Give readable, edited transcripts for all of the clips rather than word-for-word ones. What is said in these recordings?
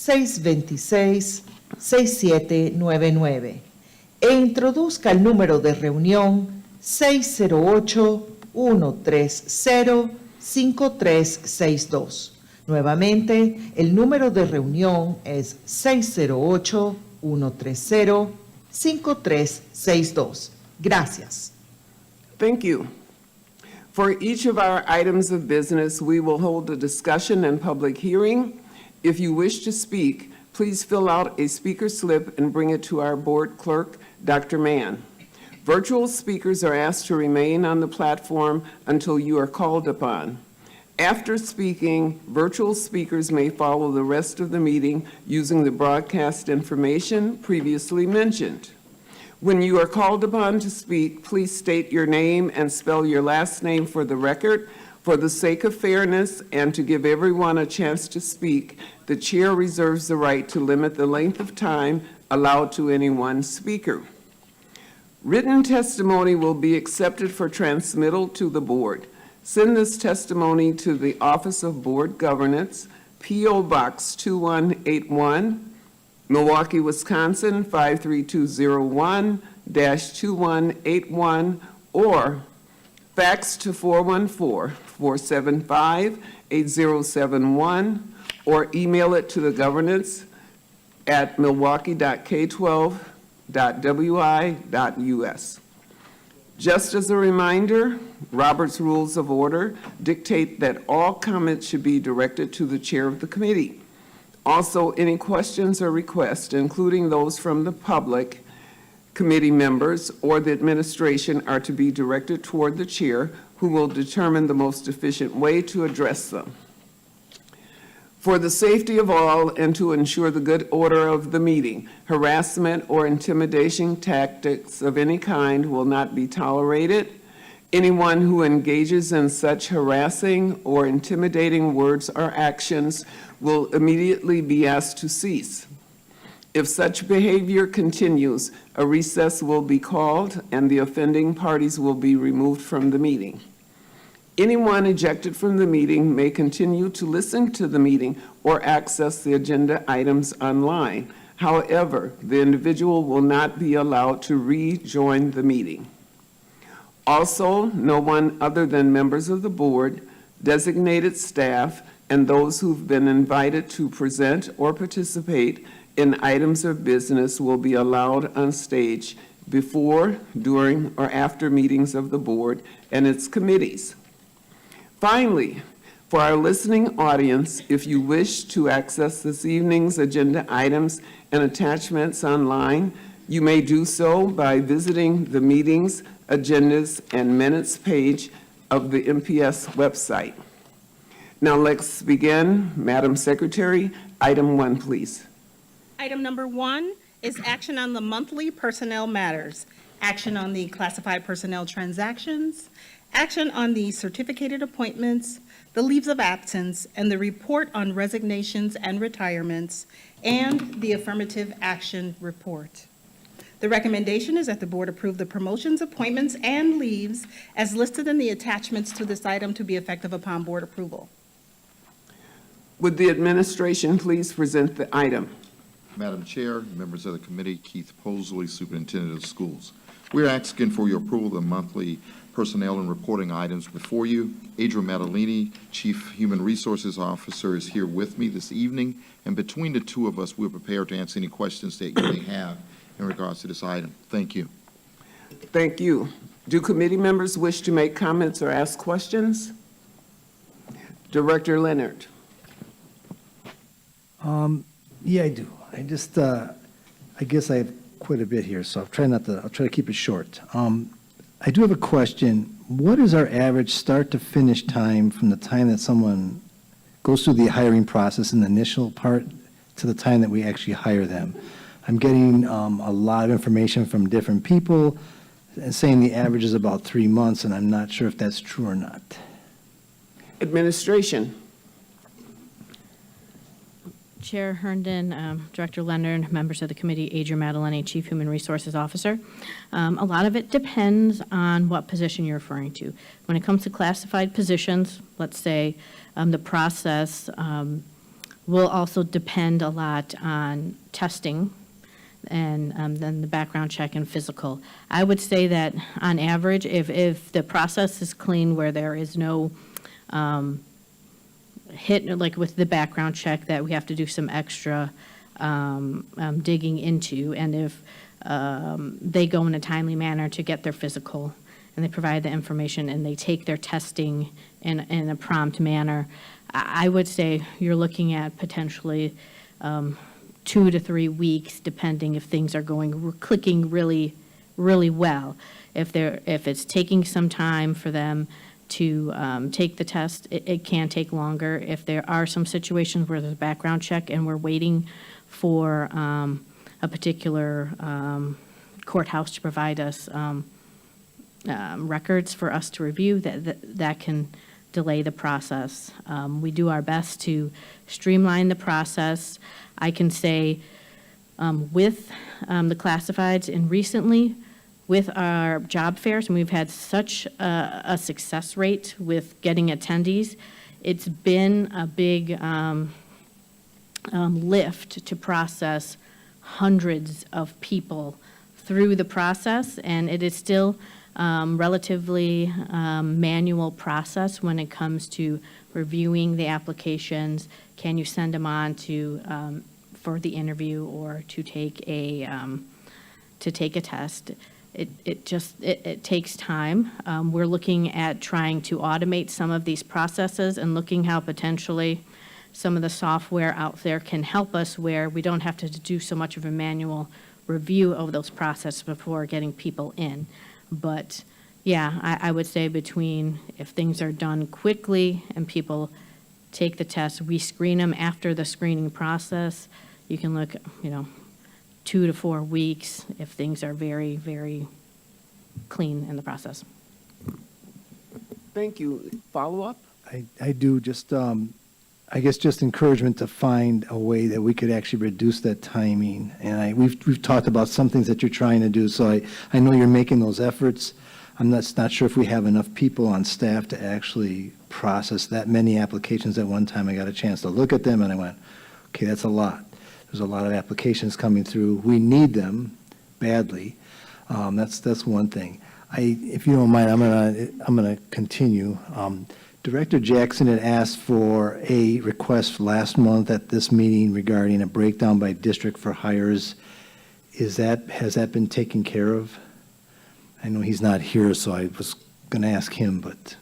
626-6799 e introduzca el número de reunión 608-130-5362. Nuevamente, el número de reunión es 608-130-5362. Gracias. Thank you. For each of our items of business, we will hold a discussion and public hearing. If you wish to speak, please fill out a speaker slip and bring it to our board clerk, Dr. Mann. Virtual speakers are asked to remain on the platform until you are called upon. After speaking, virtual speakers may follow the rest of the meeting using the broadcast information previously mentioned. When you are called upon to speak, please state your name and spell your last name for the record. For the sake of fairness and to give everyone a chance to speak, the chair reserves the right to limit the length of time allowed to any one speaker. Written testimony will be accepted for transmittal to the board. Send this testimony to the Office of Board Governance, P.O. Box 2181, Milwaukee, Wisconsin 53201-2181, or fax to 414-475-8071, or email it to the governance at milwaukee.k12.wi.us. Just as a reminder, Robert's Rules of Order dictate that all comments should be directed to the chair of the committee. Also, any questions or requests, including those from the public, committee members, or the administration, are to be directed toward the chair, who will determine the most efficient way to address them. For the safety of all and to ensure the good order of the meeting, harassment or intimidation tactics of any kind will not be tolerated. Anyone who engages in such harassing or intimidating words or actions will immediately be asked to cease. If such behavior continues, a recess will be called and the offending parties will be removed from the meeting. Anyone ejected from the meeting may continue to listen to the meeting or access the agenda items online. However, the individual will not be allowed to rejoin the meeting. Also, no one other than members of the board, designated staff, and those who've been invited to present or participate in items of business will be allowed on stage before, during, or after meetings of the board and its committees. Finally, for our listening audience, if you wish to access this evening's agenda items and attachments online, you may do so by visiting the meetings, agendas, and minutes page of the MPS website. Now let's begin. Madam Secretary, item 1, please. Item number 1 is action on the monthly personnel matters, action on the classified personnel transactions, action on the certificated appointments, the leaves of absence, and the report on resignations and retirements, and the affirmative action report. The recommendation is that the board approve the promotions, appointments, and leaves as listed in the attachments to this item to be effective upon board approval. Would the administration please present the item? Madam Chair, members of the committee, Keith Posley, Superintendent of Schools. We're asking for your approval of the monthly personnel and reporting items before you. Adria Maddalini, Chief Human Resources Officer, is here with me this evening, and between the two of us, we're prepared to answer any questions that you may have in regards to this item. Thank you. Thank you. Do committee members wish to make comments or ask questions? Director Leonard. Yeah, I do. I just, I guess I have quite a bit here, so I'll try to keep it short. I do have a question. What is our average start to finish time from the time that someone goes through the hiring process in the initial part to the time that we actually hire them? I'm getting a lot of information from different people and saying the average is about 3 months, and I'm not sure if that's true or not. Administration. Chair Herndon, Director Leonard, members of the committee, Adria Maddalini, Chief Human Resources Officer. A lot of it depends on what position you're referring to. When it comes to classified positions, let's say the process will also depend a lot on testing and then the background check and physical. I would say that on average, if the process is clean where there is no hit, like with the background check that we have to do some extra digging into, and if they go in a timely manner to get their physical, and they provide the information, and they take their testing in a prompt manner, I would say you're looking at potentially 2 to 3 weeks, depending if things are clicking really, really well. If it's taking some time for them to take the test, it can take longer. If there are some situations where there's a background check and we're waiting for a particular courthouse to provide us records for us to review, that can delay the process. We do our best to streamline the process. I can say with the classifieds and recently with our job fairs, and we've had such a success rate with getting attendees, it's been a big lift to process hundreds of people through the process, and it is still relatively manual process when it comes to reviewing the applications. Can you send them on to for the interview or to take a test? It takes time. We're looking at trying to automate some of these processes and looking how potentially some of the software out there can help us where we don't have to do so much of a manual review of those processes before getting people in. But yeah, I would say between if things are done quickly and people take the test, we screen them after the screening process. You can look, 2 to 4 weeks if things are very, very clean in the process. Thank you. Follow-up? I do just, I guess just encouragement to find a way that we could actually reduce that timing. And we've talked about some things that you're trying to do, so I know you're making those efforts. I'm not sure if we have enough people on staff to actually process that many applications at one time. I got a chance to look at them and I went, okay, that's a lot. There's a lot of applications coming through. We need them badly. That's one thing. If you don't mind, I'm gonna continue. Director Jackson had asked for a request last month at this meeting regarding a breakdown by district for hires. Has that been taken care of? I know he's not here, so I was going to ask him, but.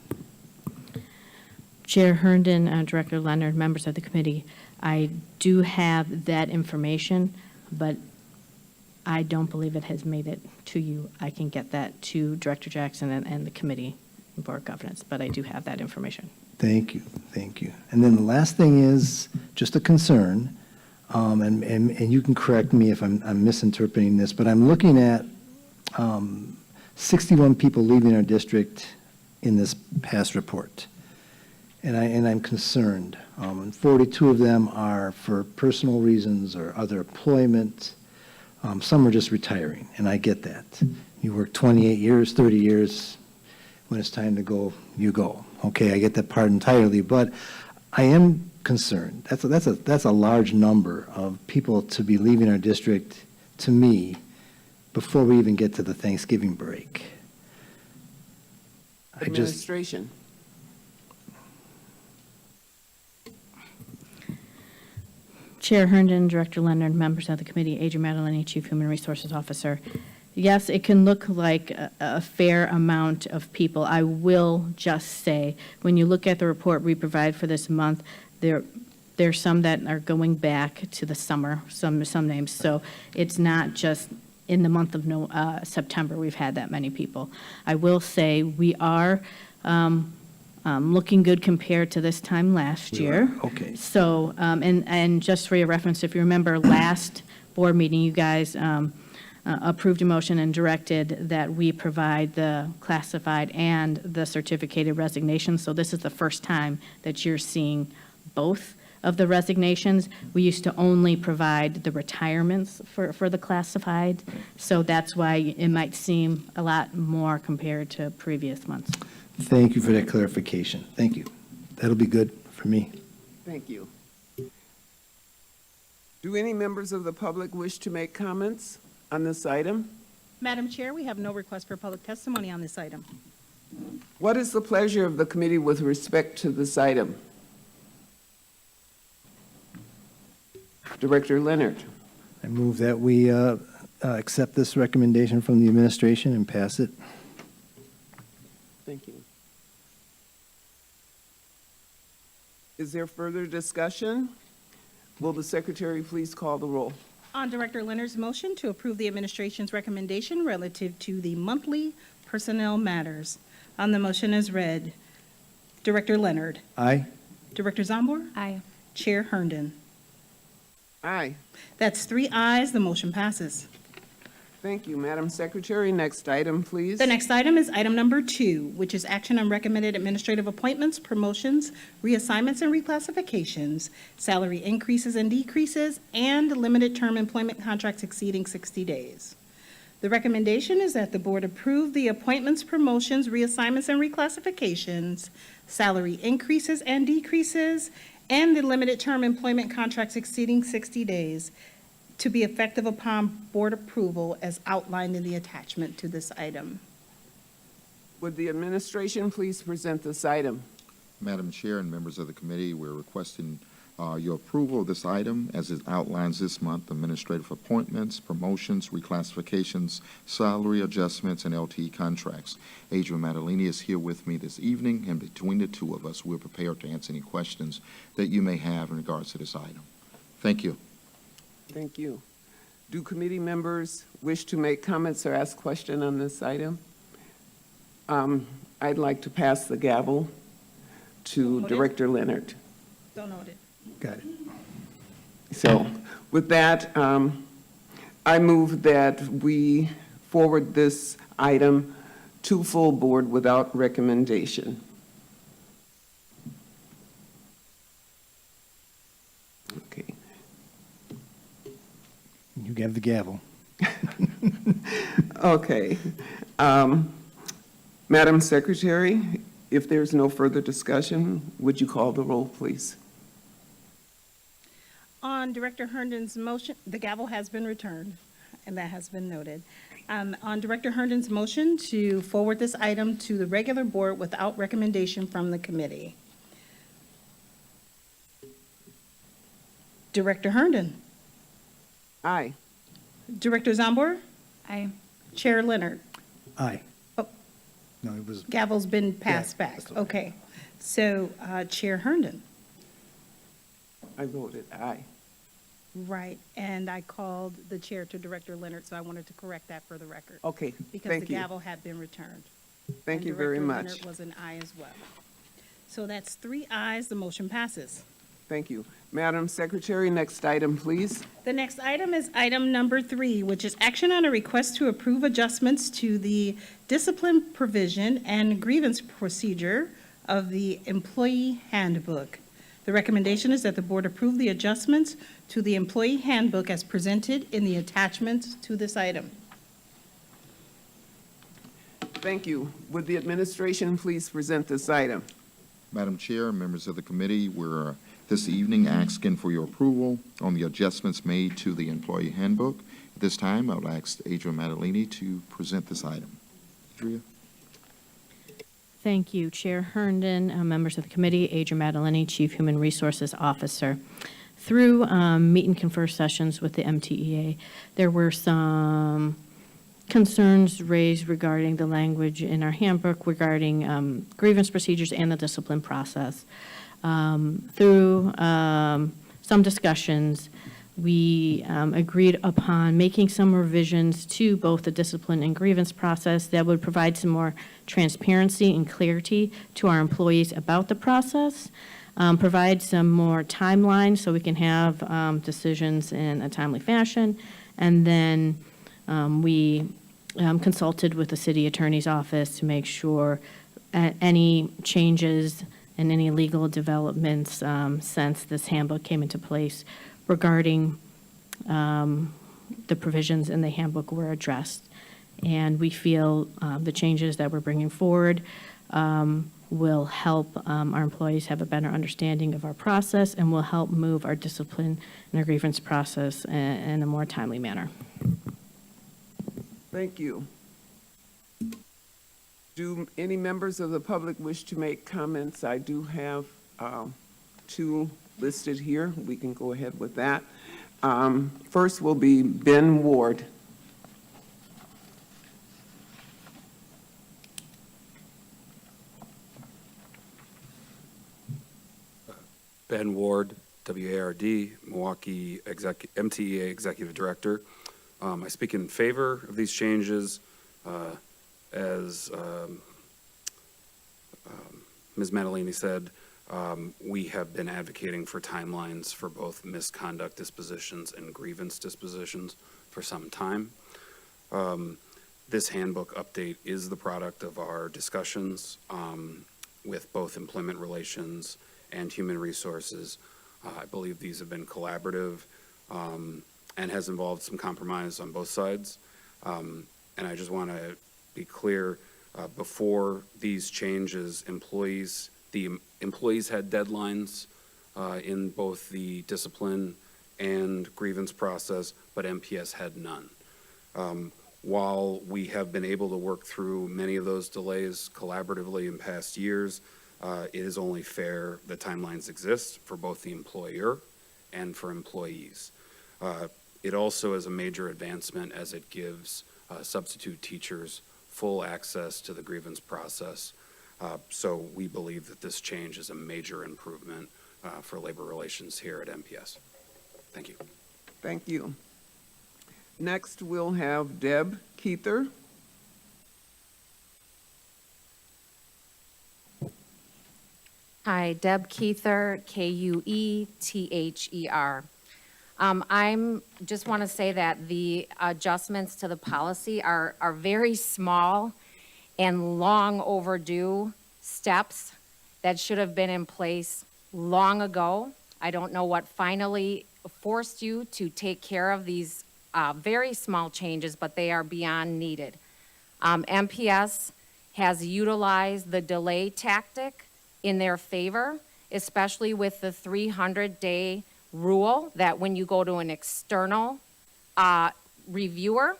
Chair Herndon, Director Leonard, members of the committee, I do have that information, but I don't believe it has made it to you. I can get that to Director Jackson and the committee and Board of Governance, but I do have that information. Thank you. And then the last thing is just a concern, and you can correct me if I'm misinterpreting this, but I'm looking at 61 people leaving our district in this past report, and I'm concerned. And 42 of them are for personal reasons or other employment. Some are just retiring, and I get that. You work 28 years, 30 years. When it's time to go, you go. Okay, I get that part entirely, but I am concerned. That's a large number of people to be leaving our district, to me, before we even get to the Thanksgiving break. Administration. Chair Herndon, Director Leonard, members of the committee, Adrian Madeline, Chief Human Resources Officer. Yes, it can look like a fair amount of people. I will just say, when you look at the report we provide for this month, there's some that are going back to the summer, some names. So it's not just in the month of September we've had that many people. I will say we are looking good compared to this time last year. Okay. So, and just for your reference, if you remember last board meeting, you guys approved a motion and directed that we provide the classified and the certificated resignation. So this is the first time that you're seeing both of the resignations. We used to only provide the retirements for the classified. So that's why it might seem a lot more compared to previous months. Thank you for that clarification. Thank you. That'll be good for me. Thank you. Do any members of the public wish to make comments on this item? Madam Chair, we have no request for public testimony on this item. What is the pleasure of the committee with respect to this item? Director Leonard. I move that we accept this recommendation from the administration and pass it. Thank you. Is there further discussion? Will the secretary please call the roll? On Director Leonard's motion to approve the administration's recommendation relative to the monthly personnel matters. On the motion as read, Director Leonard. Aye. Director Zombor. Aye. Chair Herndon. Aye. That's 3 ayes, the motion passes. Thank you, Madam Secretary. Next item, please. The next item is item number 2, which is action on recommended administrative appointments, promotions, reassignments, and reclassifications, salary increases and decreases, and limited term employment contracts exceeding 60 days. The recommendation is that the board approve the appointments, promotions, reassignments, and reclassifications, salary increases and decreases, and the limited term employment contracts exceeding 60 days to be effective upon board approval as outlined in the attachment to this item. Would the administration please present this item? Madam Chair and members of the committee, we're requesting your approval of this item as it outlines this month administrative appointments, promotions, reclassifications, salary adjustments, and LTE contracts. Adrian Matalini is here with me this evening, and between the two of us, we're prepared to answer any questions that you may have in regards to this item. Thank you. Thank you. Do committee members wish to make comments or ask questions on this item? I'd like to pass the gavel to Noted. Director Leonard. So noted. Got it. So with that, I move that we forward this item to full board without recommendation. Okay. You have the gavel. Okay. Madam Secretary, if there's no further discussion, would you call the roll, please? On Director Herndon's motion, the gavel has been returned, and that has been noted. On Director Herndon's motion to forward this item to the regular board without recommendation from the committee. Director Herndon. Aye. Director Zombor. Aye. Chair Leonard. Aye. Oh. No, it was, Gavel's been passed Yeah, back. that's okay. Okay. So Chair Herndon. I voted aye. Right, and I called the chair to Director Leonard, so I wanted to correct that for the record. Okay, Because the thank you. gavel had been returned. Thank And you very Director much. Leonard was an aye as well. So that's 3 ayes, the motion passes. Thank you. Madam Secretary, next item, please. The next item is item number 3, which is action on a request to approve adjustments to the discipline provision and grievance procedure of the employee handbook. The recommendation is that the board approve the adjustments to the employee handbook as presented in the attachments to this item. Thank you. Would the administration please present this item? Madam Chair, members of the committee, we're this evening asking for your approval on the adjustments made to the employee handbook. At this time, I would ask Adrian Matalini to present this item. Adria? Thank you, Chair Herndon, members of the committee, Adrian Matalini, Chief Human Resources Officer. Through meet and confer sessions with the MTEA, there were some concerns raised regarding the language in our handbook regarding grievance procedures and the discipline process. Through some discussions, we agreed upon making some revisions to both the discipline and grievance process that would provide some more transparency and clarity to our employees about the process, provide some more timeline so we can have decisions in a timely fashion, and then we consulted with the city attorney's office to make sure any changes and any legal developments since this handbook came into place regarding the provisions in the handbook were addressed. And we feel the changes that we're bringing forward will help our employees have a better understanding of our process and will help move our discipline and our grievance process in a more timely manner. Thank you. Do any members of the public wish to make comments? I do have two listed here. We can go ahead with that. First will be Ben Ward. Ben Ward, WARD, Milwaukee MTEA Executive Director. I speak in favor of these changes. As Ms. Maddalini said, we have been advocating for timelines for both misconduct dispositions and grievance dispositions for some time. This handbook update is the product of our discussions with both employment relations and human resources. I believe these have been collaborative and has involved some compromise on both sides. And I just want to be clear, before these changes, the employees had deadlines in both the discipline and grievance process, but MPS had none. While we have been able to work through many of those delays collaboratively in past years, it is only fair that timelines exist for both the employer and for employees. It also is a major advancement as it gives substitute teachers full access to the grievance process. So we believe that this change is a major improvement for labor relations here at MPS. Thank you. Thank you. Next, we'll have Deb Keither. Hi, Deb Keither, Kuether. I'm just want to say that the adjustments to the policy are very small and long overdue steps that should have been in place long ago. I don't know what finally forced you to take care of these very small changes, but they are beyond needed. MPS has utilized the delay tactic in their favor, especially with the 300-day rule that when you go to an external reviewer,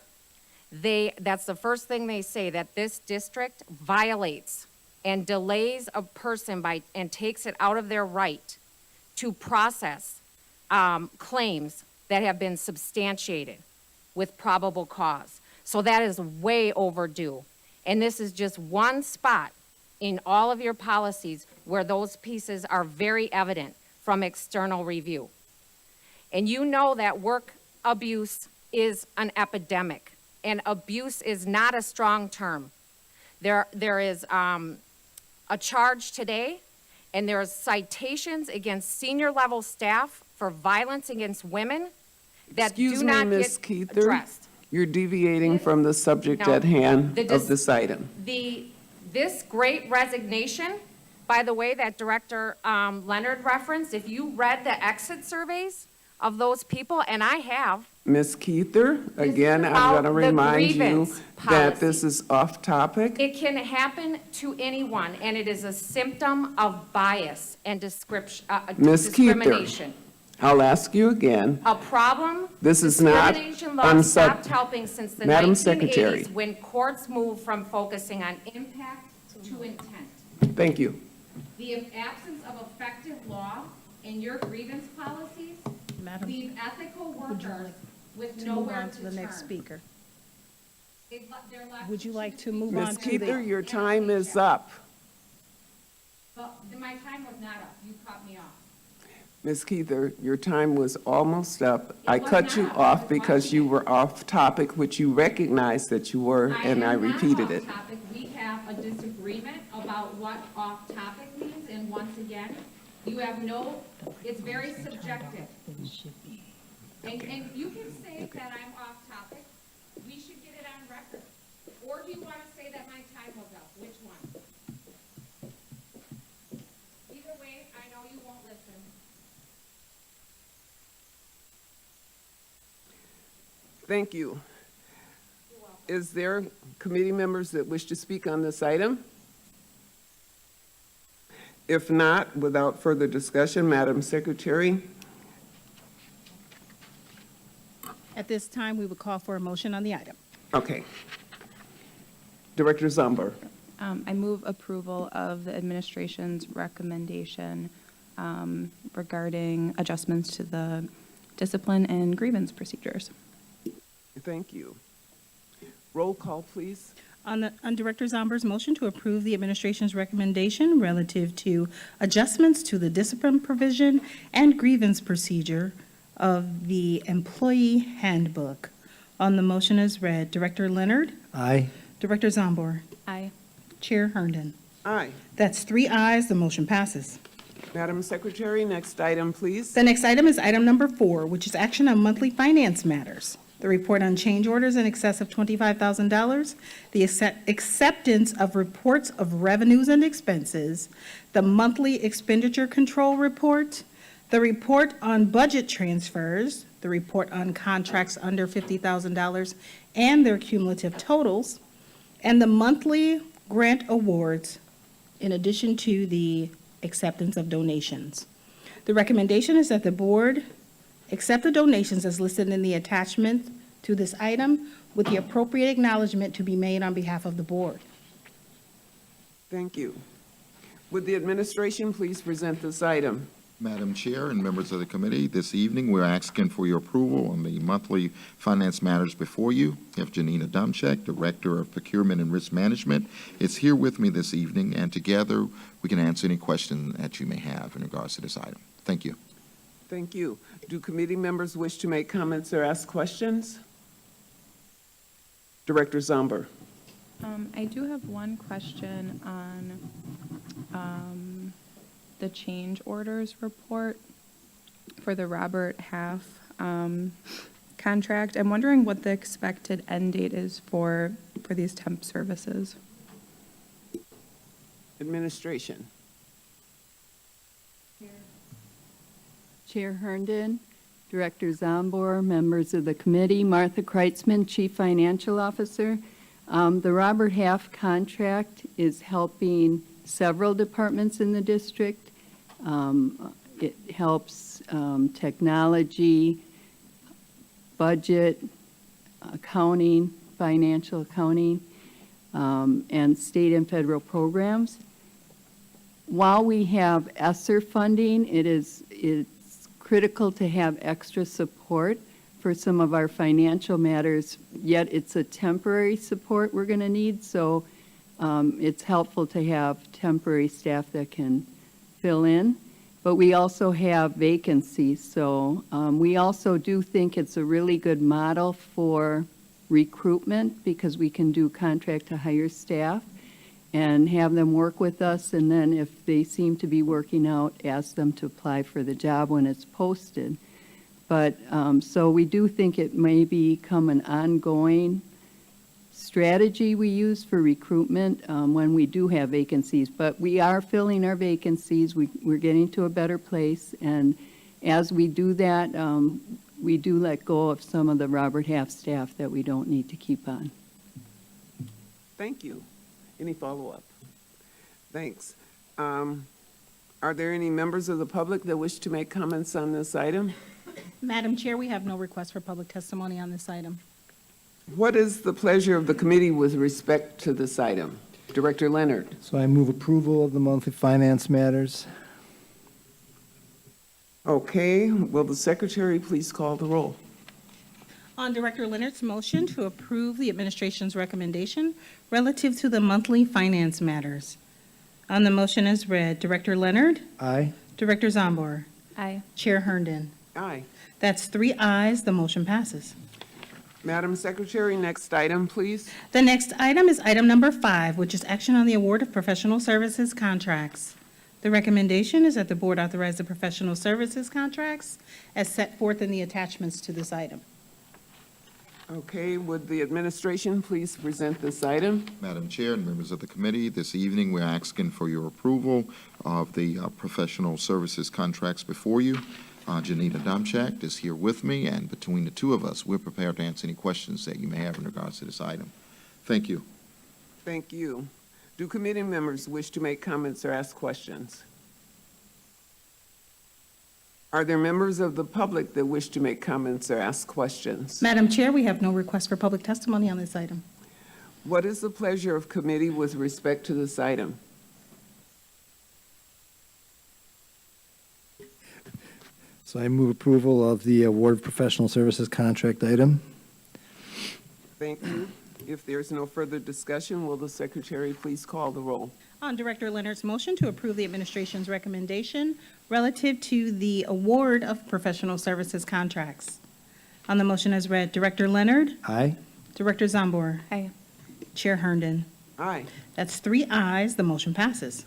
that's the first thing they say, that this district violates and delays a person and takes it out of their right to process claims that have been substantiated with probable cause. So that is way overdue. And this is just one spot in all of your policies where those pieces are very evident from external review. And you know that work abuse is an epidemic, and abuse is not a strong term. There is a charge today, and there's citations against senior level staff for violence against women that do not Ms. get Keither, addressed. you're deviating from the subject No. at hand The of this item. This great resignation, by the way, that Director Leonard referenced, if you read the exit surveys of those people, and I have. Ms. Keither, again, I'm about going to the remind you grievance that this policy. is off topic. It can happen to anyone, and it is a symptom of bias and Ms. Keither, discrimination. I'll ask you again. A problem. This is not Discrimination laws stopped helping since the Madam 1980s Secretary. when courts moved from focusing on impact to intent. Thank you. The absence of effective law in your grievance policies Madam, leave ethical would you workers like with to move nowhere on to to the next turn. speaker. They're left Would you to like to choose move between- on Ms. to the- Keither, your time is up. Well, my time was not up. You cut me off. Ms. Keither, your time was almost up. I was cut you not. off I was because you watching were off topic, which you recognized that you were, and I am not repeated off it. topic. We have a disagreement about what off topic means, and once again, you have no, it's very subjective. And you can say that I'm off topic. We should get it on record. Or do you want to say that my time was up? Which one? Either way, I know you won't listen. Thank you. Is there committee members that wish to speak on this item? If not, without further discussion, Madam Secretary, At this time, we would call for a motion on the item. okay. Director Zumber. I move approval of the administration's recommendation regarding adjustments to the discipline and grievance procedures. Thank you. Roll call, please. On Director Zomber's motion to approve the administration's recommendation relative to adjustments to the discipline provision and grievance procedure of the employee handbook. On the motion as read, Director Leonard, Aye. Director Zombor, Aye. Chair Herndon. Aye. That's 3 ayes, the motion passes. Madam Secretary, next item, please. The next item is item number 4, which is action on monthly finance matters. The report on change orders in excess of $25,000, the acceptance of reports of revenues and expenses, the monthly expenditure control report, the report on budget transfers, the report on contracts under $50,000 and their cumulative totals, and the monthly grant awards, in addition to the acceptance of donations. The recommendation is that the board accept the donations as listed in the attachment to this item with the appropriate acknowledgement to be made on behalf of the board. Thank you. Would the administration please present this item? Madam Chair and members of the committee, this evening, we're asking for your approval on the monthly finance matters before you. You have Janina Dumchek, Director of Procurement and Risk Management, is here with me this evening, and together we can answer any question that you may have in regards to this item. Thank you. Thank you. Do committee members wish to make comments or ask questions? Director Zomber. I do have one question on the change orders report for the Robert Half contract. I'm wondering what the expected end date is for these temp services. Administration. Chair Herndon, Director Zombor, members of the committee, Martha Kreitzman, Chief Financial Officer. The Robert Half contract is helping several departments in the district. It helps technology, budget, accounting, financial accounting, and state and federal programs. While we have ESSER funding, it's critical to have extra support for some of our financial matters, yet it's a temporary support we're going to need, so it's helpful to have temporary staff that can fill in. But we also have vacancies, so we also do think it's a really good model for recruitment because we can do contract to hire staff and have them work with us, and then if they seem to be working out, ask them to apply for the job when it's posted. But, so we do think it may become an ongoing strategy we use for recruitment when we do have vacancies. But we are filling our vacancies, we're getting to a better place, and as we do that, we do let go of some of the Robert Half staff that we don't need to keep on. Thank you. Any follow-up? Thanks. Are there any members of the public that wish to make comments on this item? Madam Chair, we have no request for public testimony on this item. What is the pleasure of the committee with respect to this item? Director Leonard. So I move approval of the monthly finance matters. Okay, will the secretary please call the roll? On Director Leonard's motion to approve the administration's recommendation relative to the monthly finance matters. On the motion as read, Director Leonard, Aye. Director Zombor, Aye. Chair Herndon. Aye. That's 3 ayes, the motion passes. Madam Secretary, next item, please. The next item is item number 5, which is action on the award of professional services contracts. The recommendation is that the board authorize the professional services contracts as set forth in the attachments to this item. Okay, would the administration please present this item? Madam Chair and members of the committee, this evening, we're asking for your approval of the professional services contracts before you. Janina Dumchak is here with me, and between the two of us, we're prepared to answer any questions that you may have in regards to this item. Thank you. Thank you. Do committee members wish to make comments or ask questions? Are there members of the public that wish to make comments or ask questions? Madam Chair, we have no request for public testimony on this item. What is the pleasure of committee with respect to this item? So I move approval of the award of professional services contract item. Thank you. If there's no further discussion, will the secretary please call the roll? On Director Leonard's motion to approve the administration's recommendation relative to the award of professional services contracts. On the motion as read, Director Leonard, Aye. Director Zambor, Aye. Chair Herndon. Aye. That's 3 ayes, the motion passes.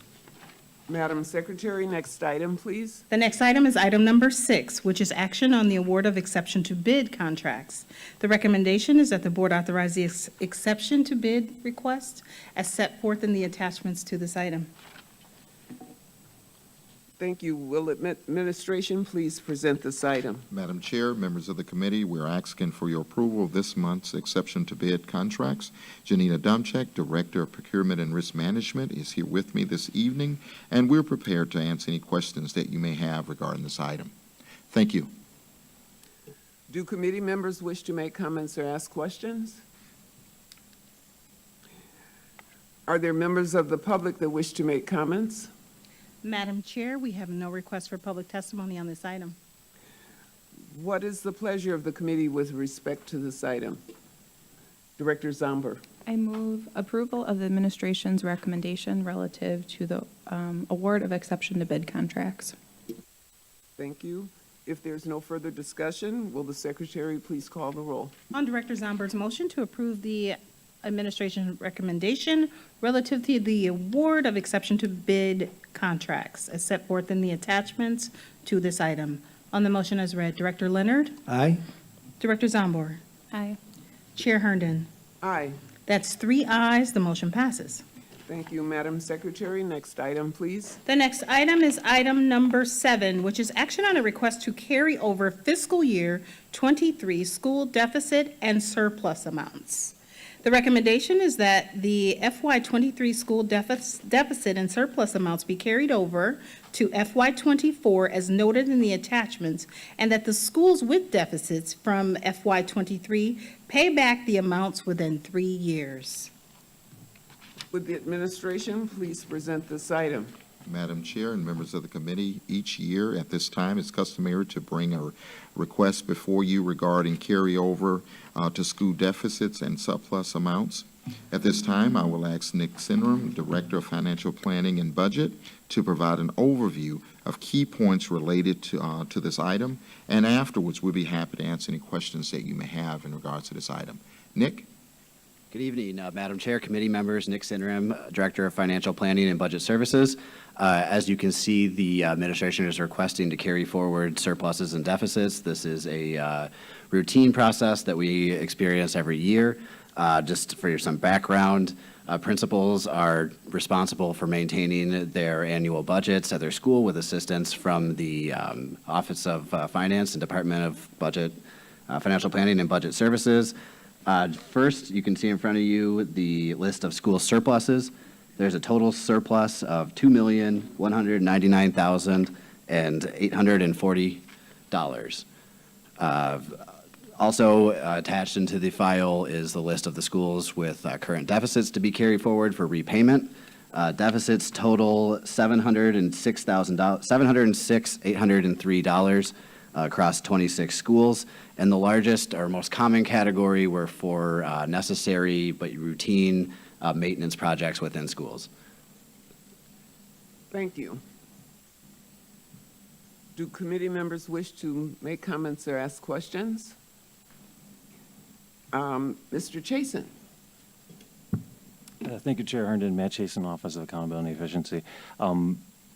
Madam Secretary, next item, please. The next item is item number 6, which is action on the award of exception to bid contracts. The recommendation is that the board authorize the exception to bid request as set forth in the attachments to this item. Thank you. Will administration please present this item? Madam Chair, members of the committee, we're asking for your approval of this month's exception to bid contracts. Janina Dumchek, Director of Procurement and Risk Management, is here with me this evening, and we're prepared to answer any questions that you may have regarding this item. Thank you. Do committee members wish to make comments or ask questions? Are there members of the public that wish to make comments? Madam Chair, we have no request for public testimony on this item. What is the pleasure of the committee with respect to this item? Director Zomber. I move approval of the administration's recommendation relative to the award of exception to bid contracts. Thank you. If there's no further discussion, will the secretary please call the roll? On Director Zomber's motion to approve the administration's recommendation relative to the award of exception to bid contracts as set forth in the attachments to this item. On the motion as read, Director Leonard, Aye. Director Zambor, Aye. Chair Herndon. Aye. That's 3 ayes, the motion passes. Thank you, Madam Secretary. Next item, please. The next item is item number 7, which is action on a request to carry over fiscal year 23 school deficit and surplus amounts. The recommendation is that the FY23 school deficit and surplus amounts be carried over to FY24 as noted in the attachments, and that the schools with deficits from FY23 pay back the amounts within 3 years. Would the administration please present this item? Madam Chair and members of the committee, each year at this time, it's customary to bring a request before you regarding carryover to school deficits and surplus amounts. At this time, I will ask Nick Sinram, Director of Financial Planning and Budget, to provide an overview of key points related to this item, and afterwards, we'll be happy to answer any questions that you may have in regards to this item. Nick? Good evening, Madam Chair, committee members, Nick Sinram, Director of Financial Planning and Budget Services. As you can see, the administration is requesting to carry forward surpluses and deficits. This is a routine process that we experience every year. Just for some background, principals are responsible for maintaining their annual budgets at their school with assistance from the Office of Finance and Department of Budget, Financial Planning and Budget Services. First, you can see in front of you the list of school surpluses. There's a total surplus of $2,199,840. Also attached into the file is the list of the schools with current deficits to be carried forward for repayment. Deficits total $706,803 across 26 schools, and the largest or most common category were for necessary but routine maintenance projects within schools. Thank you. Do committee members wish to make comments or ask questions? Mr. Chasen. Thank you, Chair Herndon. Matt Chasen, Office of Accountability and Efficiency.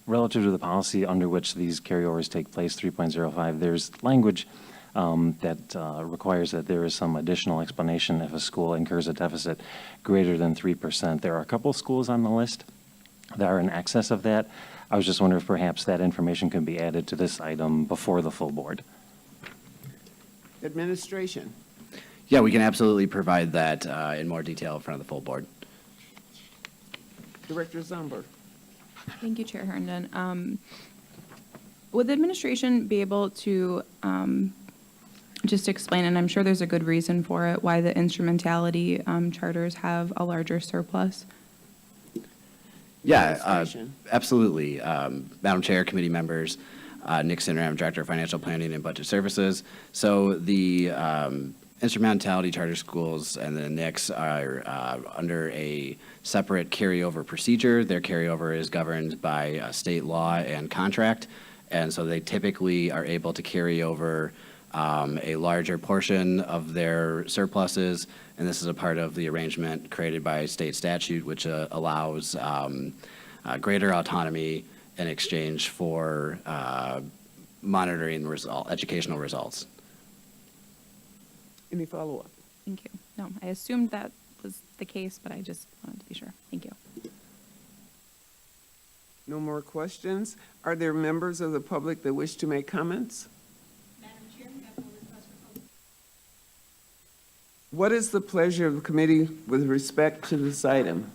Relative to the policy under which these carryovers take place, 3.05, there's language that requires that there is some additional explanation if a school incurs a deficit greater than 3%. There are a couple schools on the list that are in excess of that. I was just wondering if perhaps that information could be added to this item before the full board. Administration. Yeah, we can absolutely provide that in more detail in front of the full board. Director Zomber. Thank you, Chair Herndon. Would the administration be able to just explain, and I'm sure there's a good reason for it, why the instrumentality charters have a larger surplus? Yeah, Administration. absolutely. Madam Chair, committee members, Nick Sinram, Director of Financial Planning and Budget Services. So the instrumentality charter schools and the NICS are under a separate carryover procedure. Their carryover is governed by state law and contract, and so they typically are able to carry over a larger portion of their surpluses, and this is a part of the arrangement created by state statute, which allows greater autonomy in exchange for monitoring educational results. Any follow-up? Thank you. No, I assumed that was the case, but I just wanted to be sure. Thank you. No more questions? Are there members of the public that wish to make comments? Madam Chair, we have no request for public. What is the pleasure of the committee with respect to this item?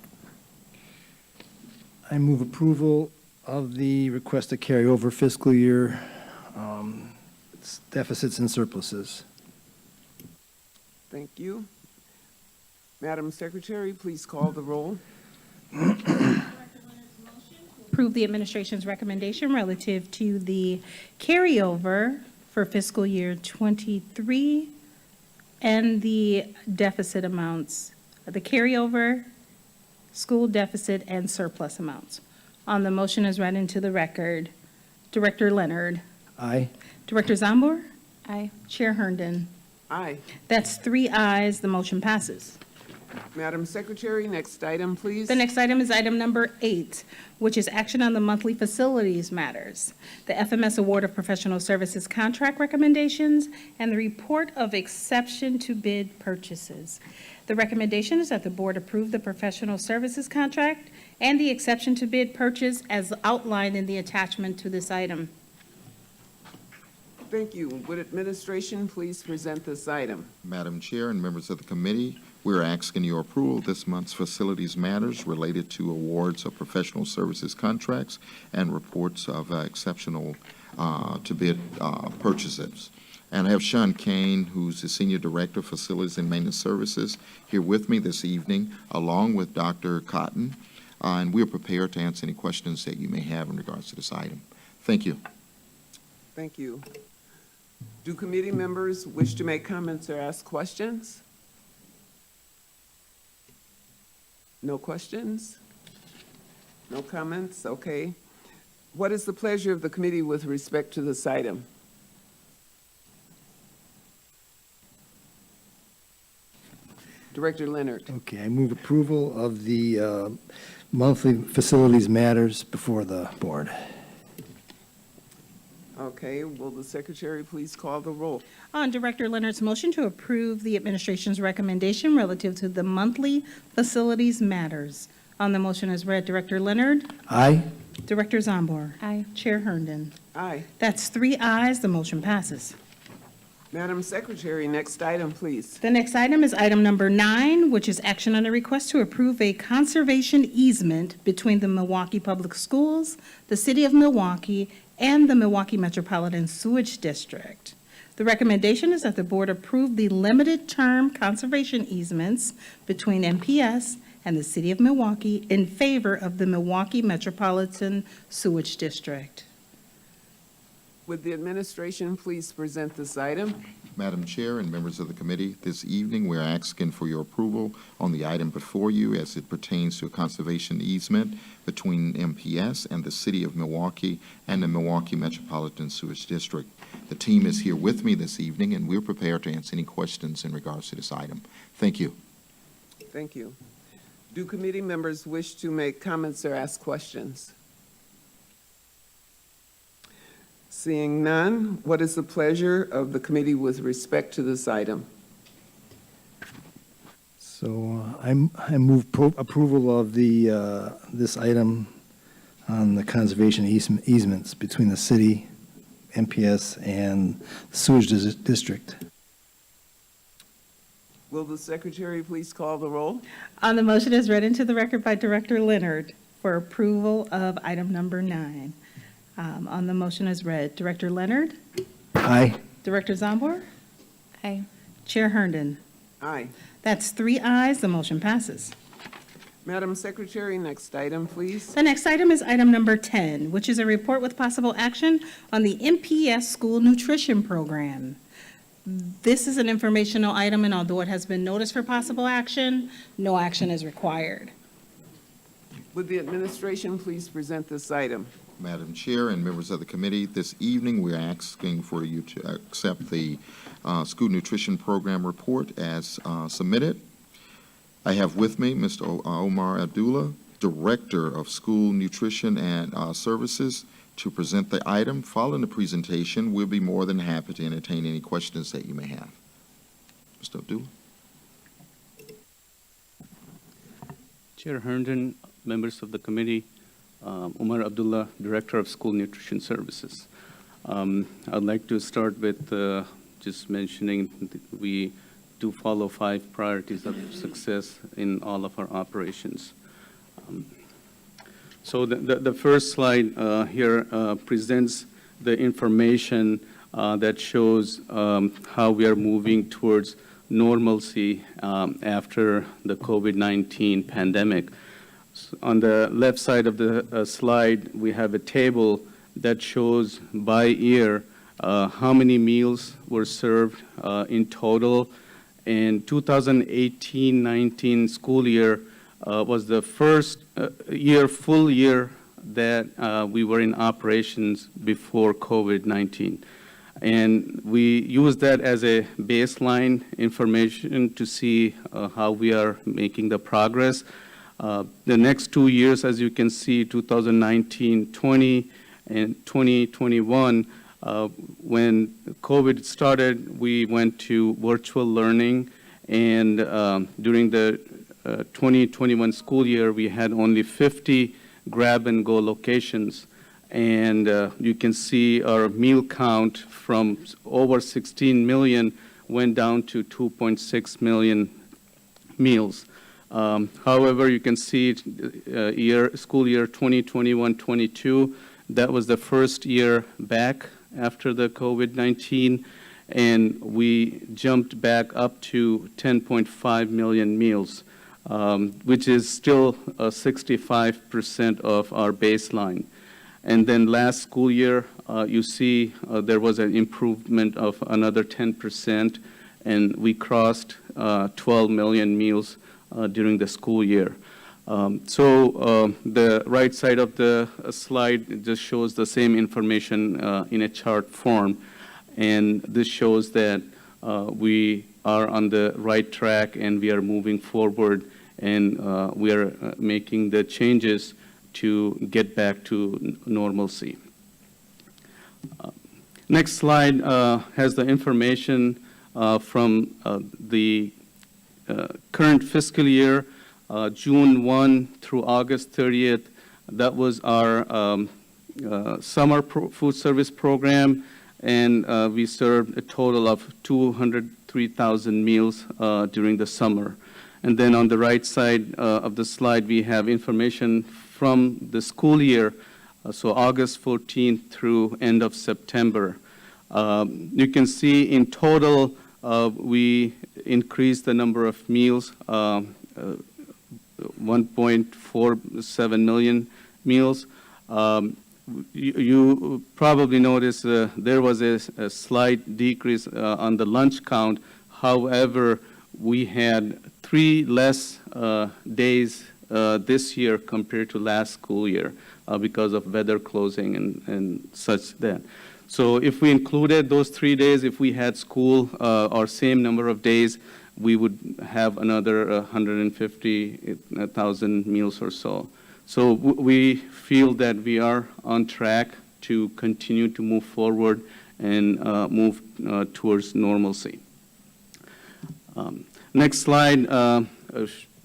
I move approval of the request to carry over fiscal year deficits and surpluses. Thank you. Madam Secretary, please call the roll. Approve the administration's recommendation relative to the carryover for fiscal year '23 and the deficit amounts, the carryover, school deficit, and surplus amounts. On the motion as read into the record, Director Leonard. Aye. Director Zambor? Aye. Chair Herndon? Aye. That's 3 ayes, the motion passes. Madam Secretary, next item, please. The next item is item number 8, which is action on the monthly facilities matters, the FMS Award of Professional Services contract recommendations, and the report of exception to bid purchases. The recommendation is that the board approve the professional services contract and the exception to bid purchase as outlined in the attachment to this item. Thank you. Would administration please present this item? Madam Chair and members of the committee, we're asking your approval of this month's facilities matters related to awards of professional services contracts and reports of exceptional to bid purchases. And I have Sean Kane, who's the Senior Director of Facilities and Maintenance Services, here with me this evening, along with Dr. Cotton, and we're prepared to answer any questions that you may have in regards to this item. Thank you. Thank you. Do committee members wish to make comments or ask questions? No questions? No comments? Okay. What is the pleasure of the committee with respect to this item? Director Leonard. Okay, I move approval of the monthly facilities matters before the board. Okay, will the secretary please call the roll? On Director Leonard's motion to approve the administration's recommendation relative to the monthly facilities matters. On the motion as read, Director Leonard. Aye. Director Zambor. Aye. Chair Herndon. Aye. That's 3 ayes, the motion passes. Madam Secretary, next item, please. The next item is item number 9, which is action on a request to approve a conservation easement between the Milwaukee Public Schools, the City of Milwaukee, and the Milwaukee Metropolitan Sewage District. The recommendation is that the board approve the limited-term conservation easements between MPS and the City of Milwaukee in favor of the Milwaukee Metropolitan Sewage District. Would the administration please present this item? Madam Chair and members of the committee, this evening we're asking for your approval on the item before you as it pertains to a conservation easement between MPS and the City of Milwaukee and the Milwaukee Metropolitan Sewage District. The team is here with me this evening, and we're prepared to answer any questions in regards to this item. Thank you. Thank you. Do committee members wish to make comments or ask questions? Seeing none, what is the pleasure of the committee with respect to this item? So I move approval of the, this item on the conservation easements between the city, MPS, and the sewage district. Will the secretary please call the roll? On the motion as read into the record by Director Leonard for approval of item number 9. On the motion as read, Director Leonard, Aye. Director Zambor, Aye. Chair Herndon. Aye. That's 3 ayes, the motion passes. Madam Secretary, next item, please. The next item is item number 10, which is a report with possible action on the MPS School Nutrition Program. This is an informational item, and although it has been noticed for possible action, no action is required. Would the administration please present this item? Madam Chair and members of the committee, this evening, we're asking for you to accept the school nutrition program report as submitted. I have with me Mr. Omar Abdullah, Director of School Nutrition and Services, to present the item. Following the presentation, we'll be more than happy to entertain any questions that you may have. Mr. Abdullah. Chair Herndon, members of the committee, Omar Abdullah, Director of School Nutrition Services. I'd like to start with just mentioning that we do follow 5 priorities of success in all of our operations. So the first slide here presents the information that shows how we are moving towards normalcy after the COVID-19 pandemic. So on the left side of the slide, we have a table that shows by year how many meals were served in total. And 2018-19 school year was the first full year that we were in operations before COVID-19. And we use that as a baseline information to see how we are making the progress. The next 2 years, as you can see, 2019-20 and 2021, when COVID started, we went to virtual learning, and during the 2021 school year, we had only 50 grab-and-go locations. And you can see our meal count from over 16 million went down to 2.6 million meals. However, you can see school year 2021-22, that was the first year back after the COVID-19, and we jumped back up to 10.5 million meals, which is still 65% of our baseline. And then last school year, you see there was an improvement of another 10%, and we crossed 12 million meals during the school year. The right side of the slide just shows the same information in a chart form, and this shows that we are on the right track and we are moving forward, and we are making the changes to get back to normalcy. Next slide has the information from the current fiscal year, June 1 through August 30th. That was our summer food service program, and we served a total of 203,000 meals during the summer. And then on the right side of the slide, we have information from the school year, so August 14th through end of September. You can see in total, we increased the number of meals, 1.47 million meals. You probably noticed there was a slight decrease on the lunch count. However, we had 3 less days this year compared to last school year because of weather closing and such that. So if we included those 3 days, if we had school our same number of days, we would have another 150,000 meals or so. So we feel that we are on track to continue to move forward and move towards normalcy. Next slide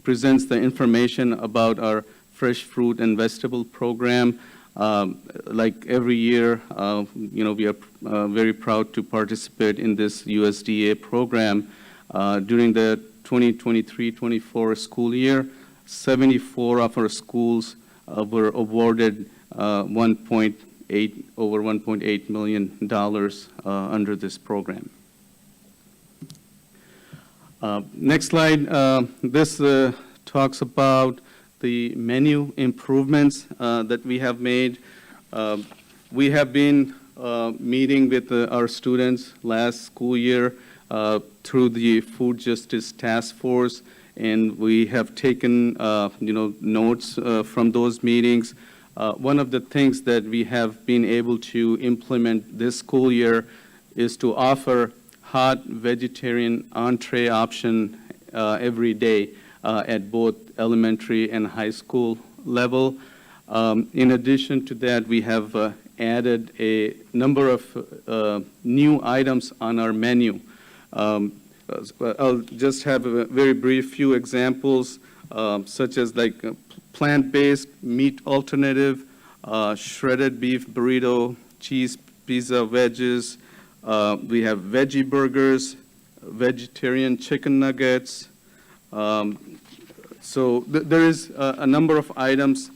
presents the information about our fresh fruit and vegetable program. Like every year, we are very proud to participate in this USDA program. During the 2023-24 school year, 74 of our schools were awarded $1.8 over $1.8 million under this program. Next slide. This talks about the menu improvements that we have made. We have been meeting with our students last school year through the Food Justice Task Force, and we have taken notes from those meetings. One of the things that we have been able to implement this school year is to offer hot vegetarian entree option every day at both elementary and high school level. In addition to that, we have added a number of new items on our menu. I'll just have a very brief few examples, such as like plant-based meat alternative, shredded beef burrito, cheese pizza wedges. We have veggie burgers, vegetarian chicken nuggets. So there is a number of items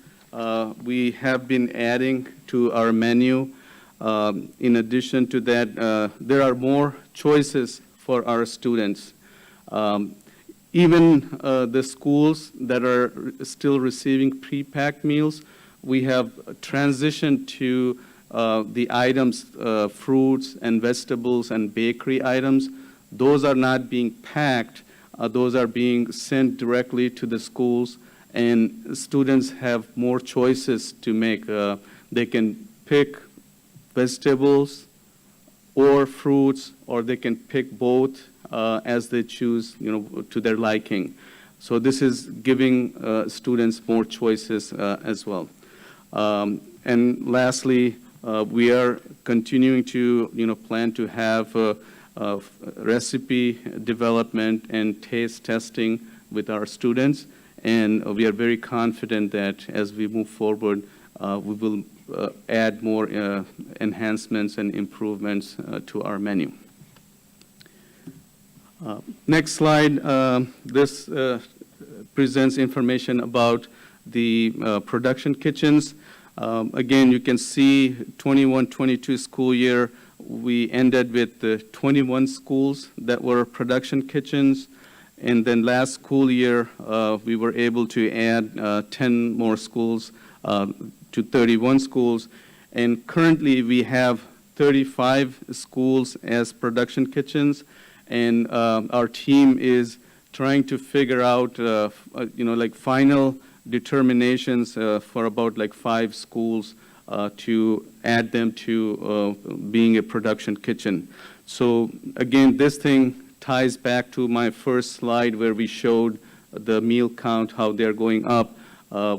we have been adding to our menu. In addition to that, there are more choices for our students. Even the schools that are still receiving pre-packed meals, we have transitioned to the items, fruits and vegetables and bakery items. Those are not being packed. Those are being sent directly to the schools, and students have more choices to make. They can pick vegetables or fruits, or they can pick both as they choose, to their liking. So this is giving students more choices as well. And lastly, we are continuing to, plan to have recipe development and taste testing with our students, and we are very confident that as we move forward, we will add more enhancements and improvements to our menu. Next slide. This presents information about the production kitchens. Again, you can see 21-22 school year, we ended with 21 schools that were production kitchens. And then last school year, we were able to add 10 more schools to 31 schools. And currently, we have 35 schools as production kitchens. And our team is trying to figure out, like final determinations for about like 5 schools to add them to being a production kitchen. So again, this thing ties back to my first slide where we showed the meal count, how they're going up.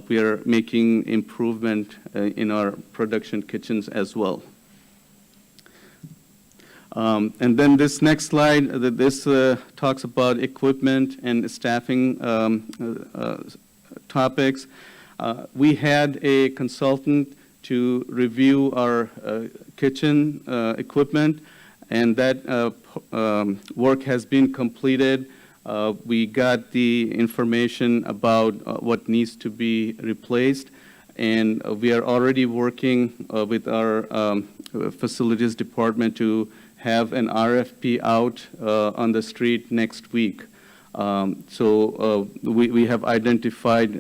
We are making improvement in our production kitchens as well. And then this next slide, this talks about equipment and staffing topics. We had a consultant to review our kitchen equipment, and that work has been completed. We got the information about what needs to be replaced, and we are already working with our facilities department to have an RFP out on the street next week. So we have identified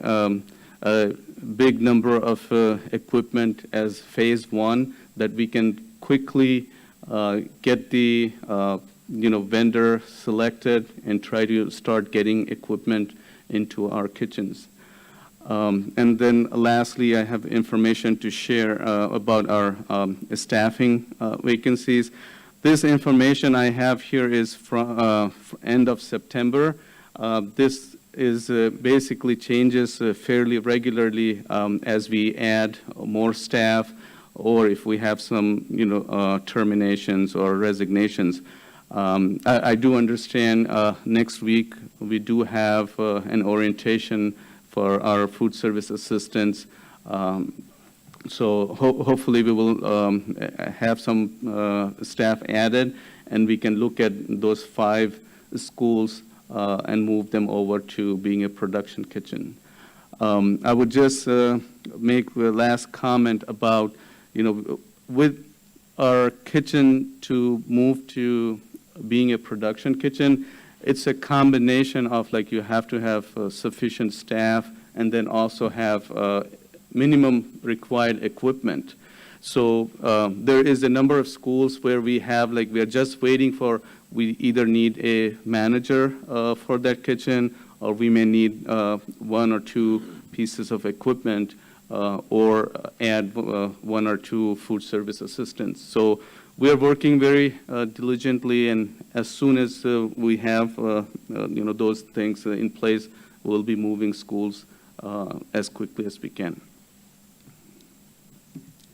a big number of equipment as phase 1 that we can quickly get the vendor selected and try to start getting equipment into our kitchens. And then lastly, I have information to share about our staffing vacancies. This information I have here is from end of September. This is basically changes fairly regularly as we add more staff, or if we have some terminations or resignations. I do understand next week we do have an orientation for our food service assistants. So hopefully we will have some staff added, and we can look at those 5 schools and move them over to being a production kitchen. I would just make the last comment about, with our kitchen to move to being a production kitchen, it's a combination of like you have to have sufficient staff and then also have minimum required equipment. So there is a number of schools where we have, like, we are just waiting for, we either need a manager for that kitchen, or we may need 1 or 2 pieces of equipment, or add 1 or 2 food service assistants. So we are working very diligently, and as soon as we have those things in place, we'll be moving schools as quickly as we can.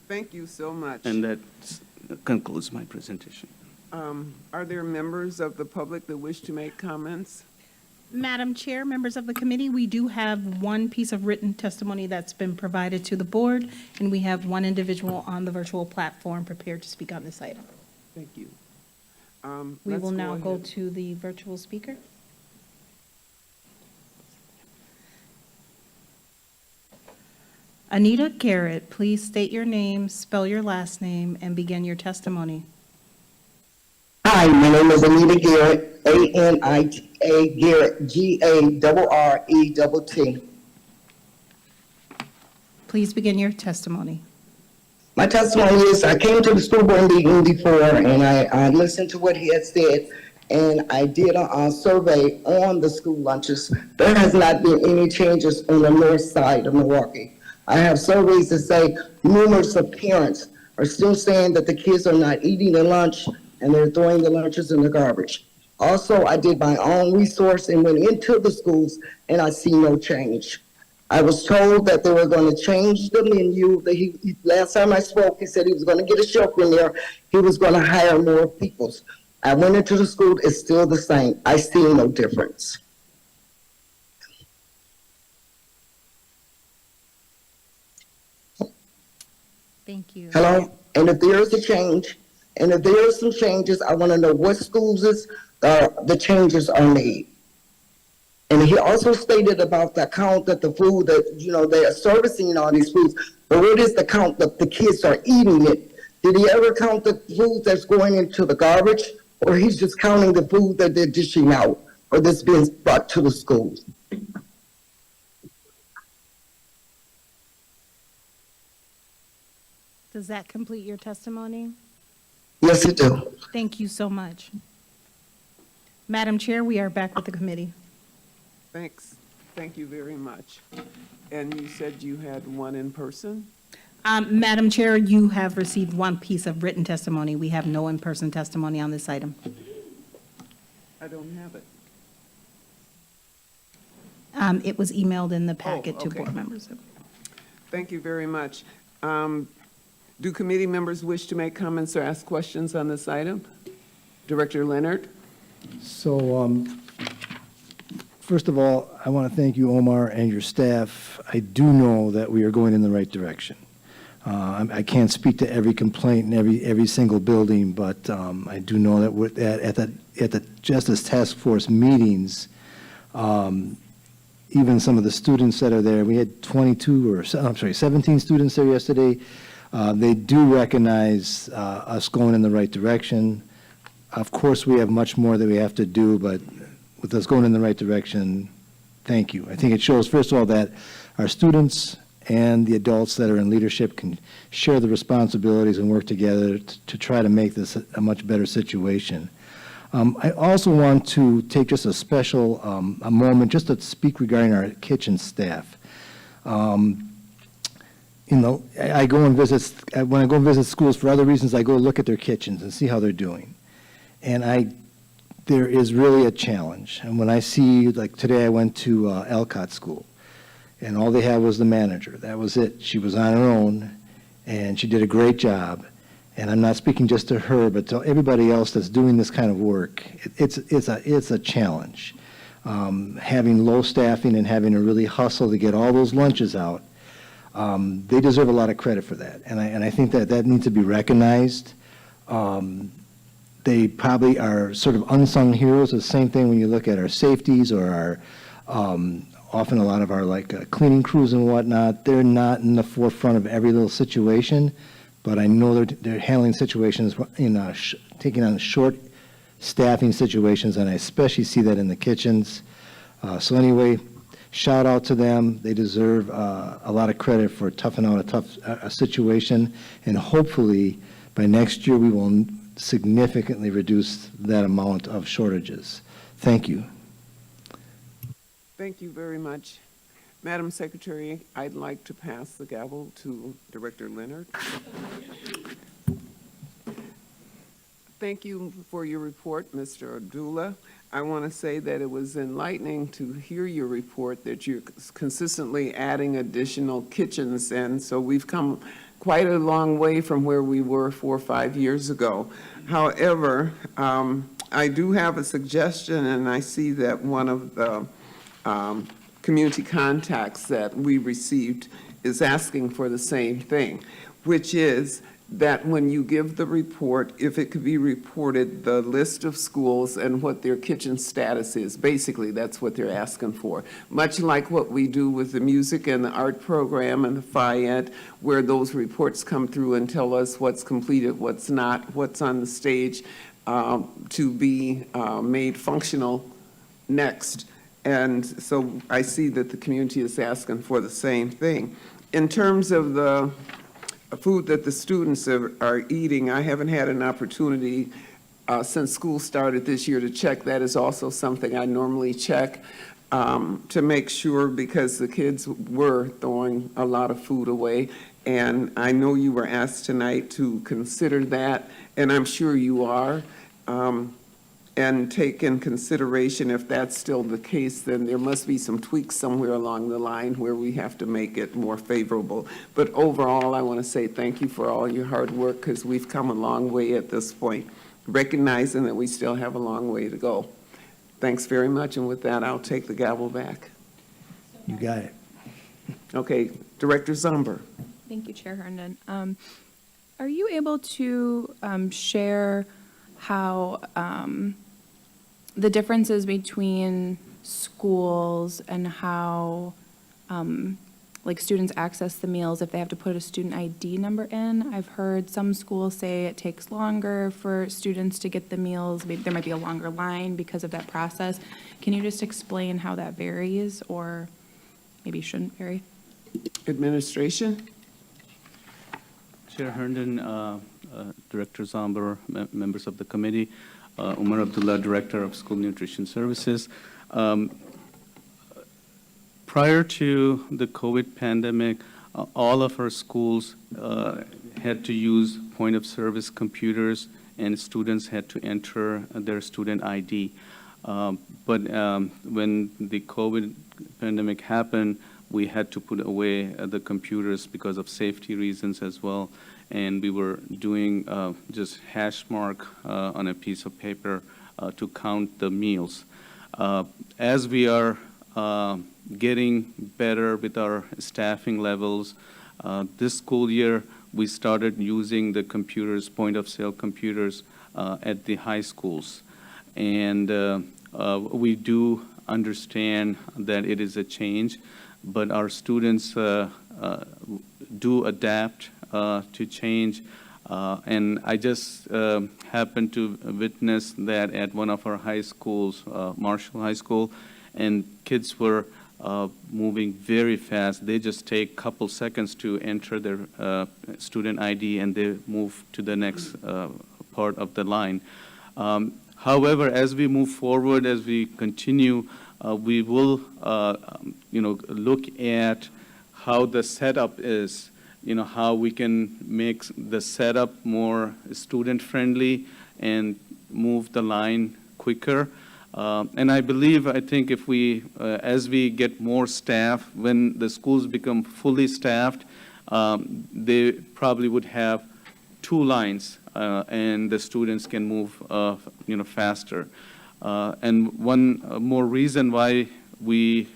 Thank you so much. And that concludes my presentation. Are there members of the public that wish to make comments? Madam Chair, members of the committee, we do have one piece of written testimony that's been provided to the board, and we have one individual on the virtual platform prepared to speak on this item. Thank you. We Let's will now go ahead. to the virtual speaker. Anita Garrett, please state your name, spell your last name, and begin your testimony. Hi, my name is Anita Garrett, A-N-I-T-A Garrett, G-A-R-R-E-T-T. Please begin your testimony. My testimony is I came to the school board meeting before and I listened to what he had said, and I did a survey on the school lunches. There has not been any changes on the north side of Milwaukee. I have surveys that say numerous of parents are still saying that the kids are not eating their lunch and they're throwing the lunches in the garbage. Also, I did my own resource and went into the schools, and I see no change. I was told that they were going to change the menu. Last time I spoke, he said he was going to get a chef in there. He was going to hire more people. I went into the school, it's still the same. I see no difference. Thank you. Hello? And if there is a change, and if there are some changes, I want to know what schools the changes are made. And he also stated about the count that the food that, they are servicing all these foods, but what is the count that the kids are eating it? Did he ever count the food that's going into the garbage, or he's just counting the food that they're dishing out, or that's being brought to the schools? Does that complete your testimony? Yes, it do. Thank you so much. Madam Chair, we are back with the committee. Thanks. Thank you very much. And you said you had one in person? Madam Chair, you have received one piece of written testimony. We have no in-person testimony on this item. I don't have it. It was emailed in the packet to okay. board members. Thank you very much. Do committee members wish to make comments or ask questions on this item? Director Leonard? So, first of all, I want to thank you, Omar, and your staff. I do know that we are going in the right direction. I can't speak to every complaint in every single building, but I do know that at the Justice Task Force meetings, even some of the students that are there, we had 17 students there yesterday. They do recognize us going in the right direction. Of course, we have much more that we have to do, but with us going in the right direction, thank you. I think it shows, first of all, that our students and the adults that are in leadership can share the responsibilities and work together to try to make this a much better situation. I also want to take just a moment just to speak regarding our kitchen staff. I go and visit, when I go and visit schools for other reasons, I go look at their kitchens and see how they're doing. And there is really a challenge. And when I see, like today I went to Elcott School, and all they had was the manager. That was it. She was on her own, and she did a great job. And I'm not speaking just to her, but to everybody else that's doing this kind of work. It's a challenge. Having low staffing and having to really hustle to get all those lunches out, they deserve a lot of credit for that. And I think that needs to be recognized. They probably are sort of unsung heroes. The same thing when you look at our safeties or our, often a lot of our cleaning crews and whatnot. They're not in the forefront of every little situation, but I know they're handling situations taking on short staffing situations, and I especially see that in the kitchens. So anyway, shout out to them. They deserve a lot of credit for toughing out a tough situation, and hopefully by next year we will significantly reduce that amount of shortages. Thank you. Thank you very much. Madam Secretary, I'd like to pass the gavel to Director Leonard. Thank you for your report, Mr. Abdullah. I want to say that it was enlightening to hear your report that you're consistently adding additional kitchens, and so we've come quite a long way from where we were 4 or 5 years ago. However, I do have a suggestion, and I see that one of the community contacts that we received is asking for the same thing, which is that when you give the report, if it could be reported, the list of schools and what their kitchen status is. Basically, that's what they're asking for. Much like what we do with the music and the art program and the FIED, where those reports come through and tell us what's completed, what's not, what's on the stage to be made functional next. And so I see that the community is asking for the same thing. In terms of the food that the students are eating, I haven't had an opportunity since school started this year to check. That is also something I normally check to make sure, because the kids were throwing a lot of food away. And I know you were asked tonight to consider that, and I'm sure you are. And take in consideration, if that's still the case, then there must be some tweaks somewhere along the line where we have to make it more favorable. But overall, I want to say thank you for all your hard work, because we've come a long way at this point, recognizing that we still have a long way to go. Thanks very much, and with that, I'll take the gavel back. You got it. Okay, Director Zomber. Thank you, Chair Herndon. Are you able to share how the differences between schools and how like students access the meals if they have to put a student ID number in? I've heard some schools say it takes longer for students to get the meals. Maybe there might be a longer line because of that process. Can you just explain how that varies, or maybe shouldn't vary? Administration. Chair Herndon, Director Zomber, members of the committee, Umar Abdullah, Director of School Nutrition Services. Prior to the COVID pandemic, all of our schools had to use point-of-service computers, and students had to enter their student ID. But when the COVID pandemic happened, we had to put away the computers because of safety reasons as well. And we were doing just hash mark on a piece of paper to count the meals. As we are getting better with our staffing levels, this school year we started using the computers, point-of-sale computers, at the high schools. And we do understand that it is a change, but our students do adapt to change. And I just happened to witness that at one of our high schools, Marshall High School, and kids were moving very fast. They just take a couple seconds to enter their student ID, and they move to the next part of the line. However, as we move forward, as we continue, we will look at how the setup is, how we can make the setup more student-friendly and move the line quicker. And I think if we, as we get more staff, when the schools become fully staffed, they probably would have 2 lines, and the students can move, faster. And one more reason why we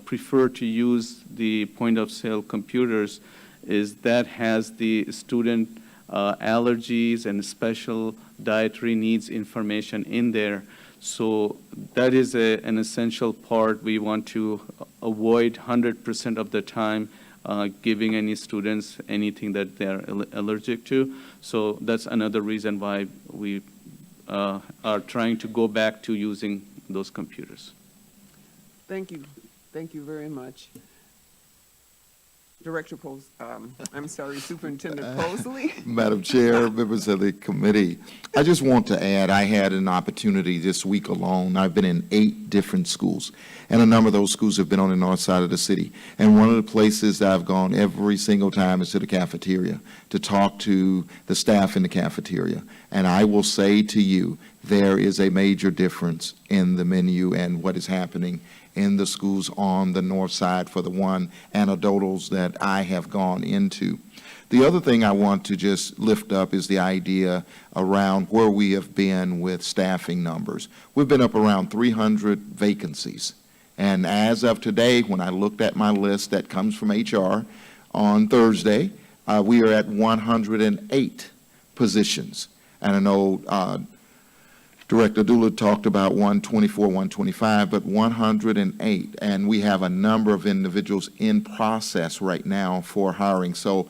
prefer to use the point-of-sale computers is that has the student allergies and special dietary needs information in there. So that is an essential part. We want to avoid 100% of the time giving any students anything that they're allergic to. So that's another reason why we are trying to go back to using those computers. Thank you. Thank you very much. Superintendent Posley. Madam Chair, members of the committee, I just want to add, I had an opportunity this week alone. I've been in 8 different schools, and a number of those schools have been on the north side of the city. And one of the places that I've gone every single time is to the cafeteria to talk to the staff in the cafeteria. And I will say to you, there is a major difference in the menu and what is happening in the schools on the north side for the one anecdotals that I have gone into. The other thing I want to just lift up is the idea around where we have been with staffing numbers. We've been up around 300 vacancies. And as of today, when I looked at my list that comes from HR on Thursday, we are at 108 positions. And I know Director Dula talked about 124, 125, but 108. And we have a number of individuals in process right now for hiring. So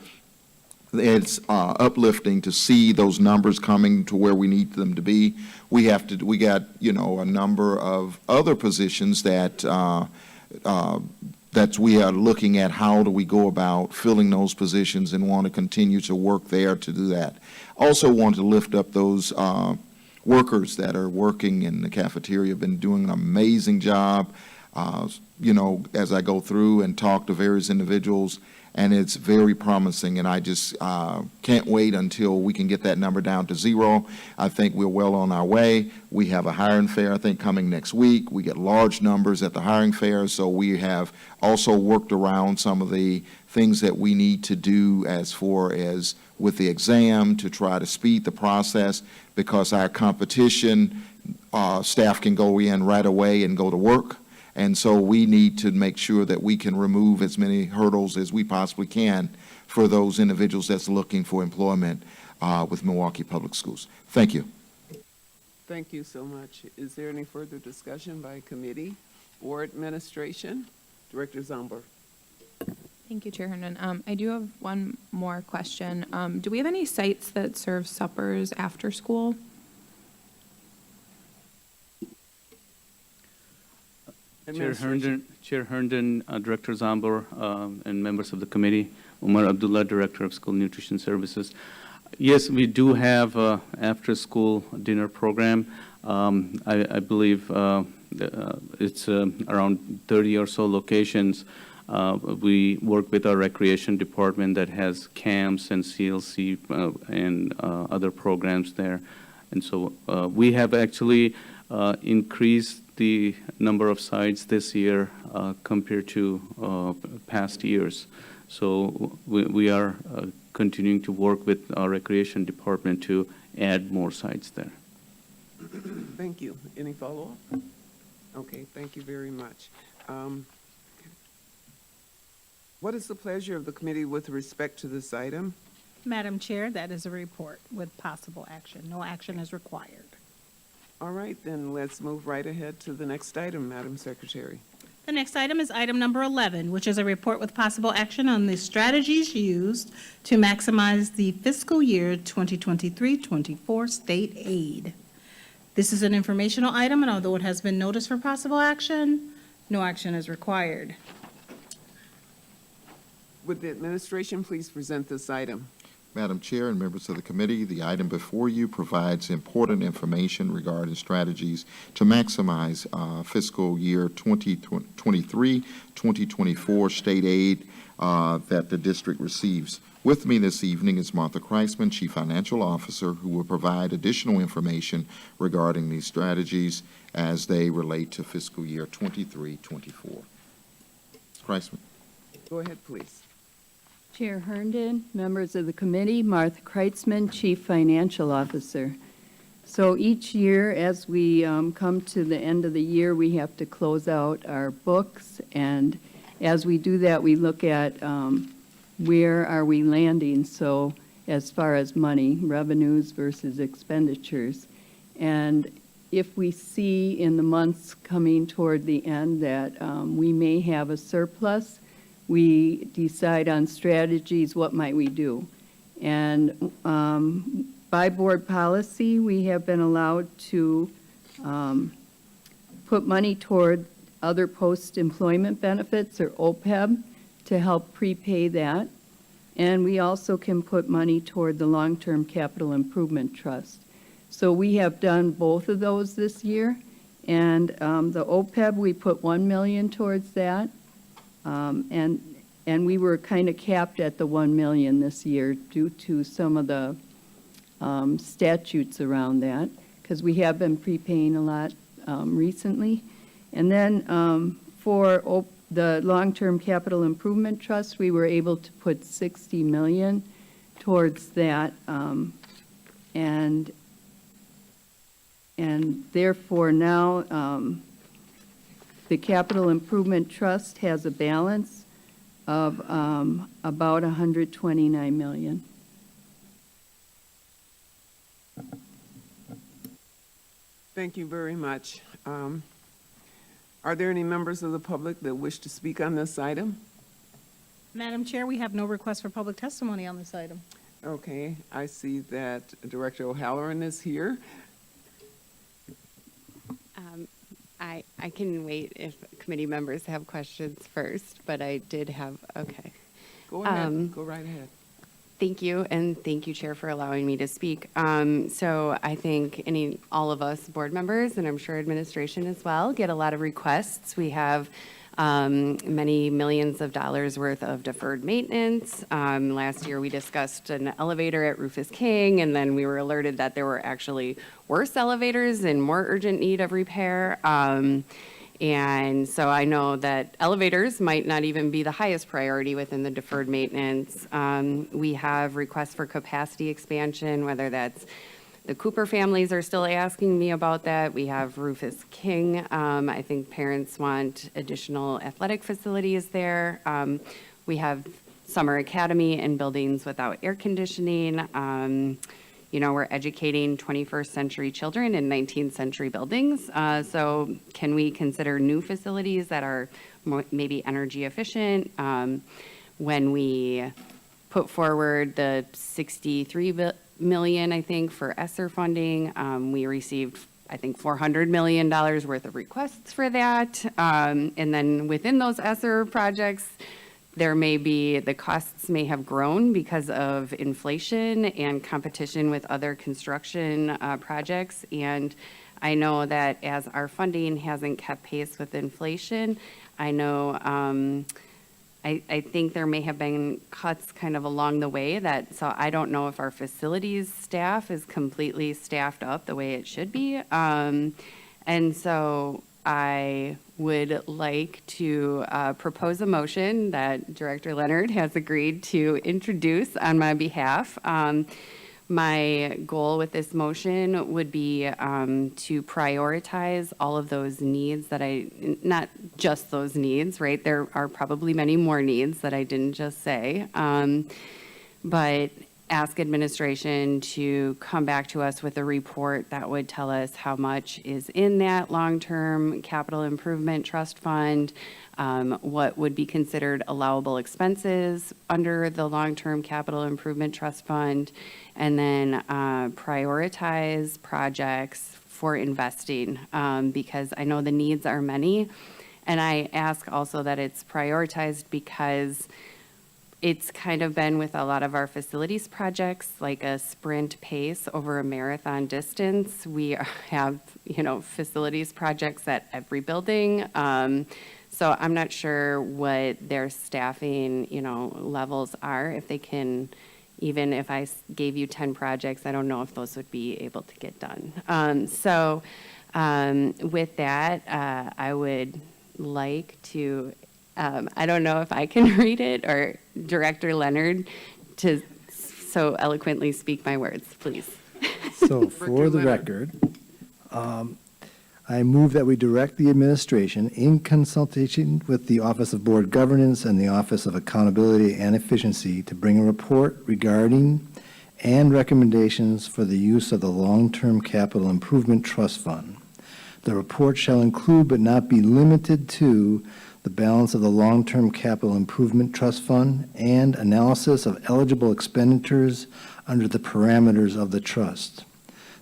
it's uplifting to see those numbers coming to where we need them to be. We got, a number of other positions that we are looking at how do we go about filling those positions and want to continue to work there to do that. Also want to lift up those workers that are working in the cafeteria, have been doing an amazing job, as I go through and talk to various individuals, and it's very promising, and I just can't wait until we can get that number down to 0. I think we're well on our way. We have a hiring fair, I think, coming next week. We get large numbers at the hiring fair, so we have also worked around some of the things that we need to do as far as with the exam to try to speed the process, because our competition, staff can go in right away and go to work. And so we need to make sure that we can remove as many hurdles as we possibly can for those individuals that's looking for employment with Milwaukee Public Schools. Thank you. Thank you so much. Is there any further discussion by committee or administration? Director Zomber. Thank you, Chair Herndon. I do have one more question. Do we have any sites that serve suppers after school? Chair Herndon, Director Zambor, and members of the committee, Umar Abdullah, Director of School Nutrition Services. Yes, we do have after-school dinner program. I believe it's around 30 or so locations. We work with our recreation department that has camps and CLC and other programs there. And so we have actually increased the number of sites this year compared to past years. So we are continuing to work with our recreation department to add more sites there. Thank you. Any follow-up? Okay, thank you very much. What is the pleasure of the committee with respect to this item? Madam Chair, that is a report with possible action. No action is required. All right, then let's move right ahead to the next item, Madam Secretary. The next item is item number 11, which is a report with possible action on the strategies used to maximize the fiscal year 2023-24 state aid. This is an informational item, and although it has been noticed for possible action, no action is required. Would the administration please present this item? Madam Chair and members of the committee, the item before you provides important information regarding strategies to maximize fiscal year 2023-2024 state aid that the district receives. With me this evening is Martha Kreisman, Chief Financial Officer, who will provide additional information regarding these strategies as they relate to fiscal year 23-24. Kreisman. Go ahead, please. Chair Herndon, members of the committee, Martha Kreitzman, Chief Financial Officer. So each year, as we come to the end of the year, we have to close out our books, and as we do that, we look at where are we landing, so as far as money, revenues versus expenditures. And if we see in the months coming toward the end that we may have a surplus, we decide on strategies, what might we do. And by board policy, we have been allowed to put money toward other post-employment benefits, or OPEB, to help prepay that. And we also can put money toward the Long-Term Capital Improvement Trust. So we have done both of those this year. And the OPEB, we put $1 million towards that. And we were kind of capped at the $1 million this year due to some of the statutes around that, because we have been prepaying a lot recently. And then for the Long-Term Capital Improvement Trust, we were able to put $60 million towards that. And therefore now the Capital Improvement Trust has a balance of about $129 million. Thank you very much. Are there any members of the public that wish to speak on this item? Madam Chair, we have no request for public testimony on this item. Okay, I see that Director O'Halloran is here. I can wait if committee members have questions first, but I did have, okay. Go ahead, go right ahead. Thank you, and thank you, Chair, for allowing me to speak. So I think all of us board members, and I'm sure administration as well, get a lot of requests. We have many millions of dollars worth of deferred maintenance. Last year, we discussed an elevator at Rufus King, and then we were alerted that there were actually worse elevators in more urgent need of repair. And so I know that elevators might not even be the highest priority within the deferred maintenance. We have requests for capacity expansion, whether that's the Cooper families are still asking me about that. We have Rufus King. I think parents want additional athletic facilities there. We have Summer Academy and buildings without air conditioning. We're educating 21st century children in 19th century buildings. So can we consider new facilities that are maybe energy efficient? When we put forward the $63 million, I think, for ESSER funding, we received, I think, $400 million worth of requests for that. And then within those ESSER projects, the costs may have grown because of inflation and competition with other construction projects. And I know that as our funding hasn't kept pace with inflation, I know, I think there may have been cuts kind of along the way so I don't know if our facilities staff is completely staffed up the way it should be. And so I would like to propose a motion that Director Leonard has agreed to introduce on my behalf. My goal with this motion would be to prioritize all of those needs not just those needs, right? There are probably many more needs that I didn't just say, but ask administration to come back to us with a report that would tell us how much is in that long-term capital improvement trust fund, what would be considered allowable expenses under the long-term capital improvement trust fund, and then prioritize projects for investing, because I know the needs are many. And I ask also that it's prioritized because it's kind of been with a lot of our facilities projects, like a sprint pace over a marathon distance. We have, facilities projects at every building. So I'm not sure what their staffing, levels are. If they can, even if I gave you 10 projects, I don't know if those would be able to get done. So with that, I would like to, I don't know if I can read it or Director Leonard to so eloquently speak my words, please. So for the record, I move that we direct the administration, in consultation with the Office of Board Governance and the Office of Accountability and Efficiency, to bring a report regarding and recommendations for the use of the Long-Term Capital Improvement Trust Fund. The report shall include but not be limited to the balance of the long-term capital improvement trust fund, and analysis of eligible expenditures under the parameters of the trust.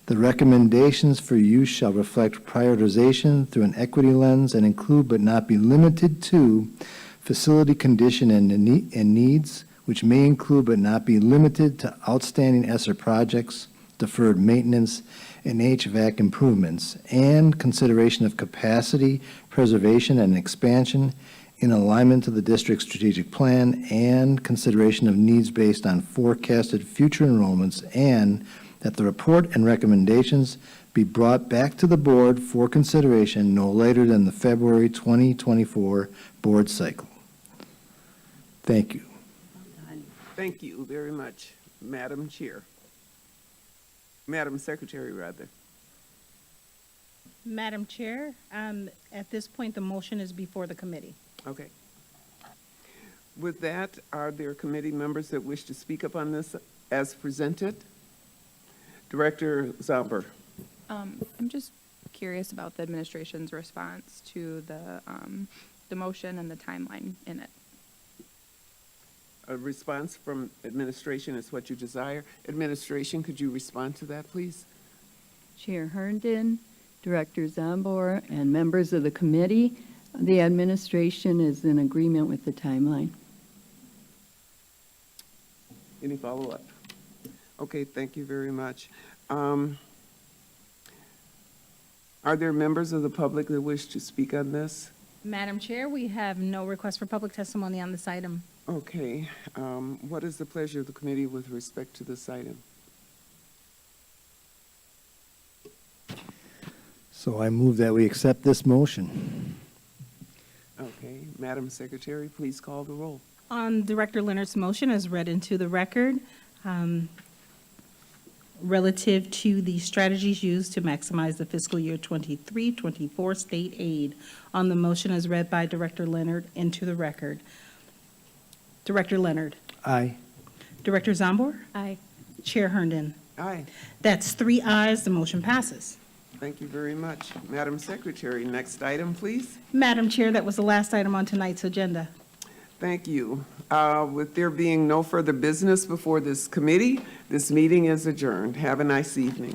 The recommendations for use shall reflect prioritization through an equity lens and include but not be limited to facility condition and needs, which may include but not be limited to outstanding ESSER projects, deferred maintenance, and HVAC improvements, and consideration of capacity, preservation, and expansion in alignment to the district's strategic plan, and consideration of needs based on forecasted future enrollments, and that the report and recommendations be brought back to the board for consideration no later than the February 2024 board cycle. Thank you. Thank you very much, Madam Chair. Madam Secretary, rather. Madam Chair, at this point, the motion is before the committee. Okay. With that, are there committee members that wish to speak up on this as presented? Director Zomber. I'm just curious about the administration's response to the motion and the timeline in it. A response from administration is what you desire. Administration, could you respond to that, please? Chair Herndon, Director Zambor, and members of the committee, the administration is in agreement with the timeline. Any follow-up? Okay, thank you very much. Are there members of the public that wish to speak on this? Madam Chair, we have no request for public testimony on this item. Okay, what is the pleasure of the committee with respect to this item? So I move that we accept this motion. Okay, Madam Secretary, please call the roll. On Director Leonard's motion as read into the record, relative to the strategies used to maximize the fiscal year 23-24 state aid. On the motion as read by Director Leonard into the record. Director Leonard. Aye. Director Zambor. Aye. Chair Herndon. Aye. That's 3 ayes, the motion passes. Thank you very much. Madam Secretary, next item, please. Madam Chair, that was the last item on tonight's agenda. Thank you. With there being no further business before this committee, this meeting is adjourned. Have a nice evening.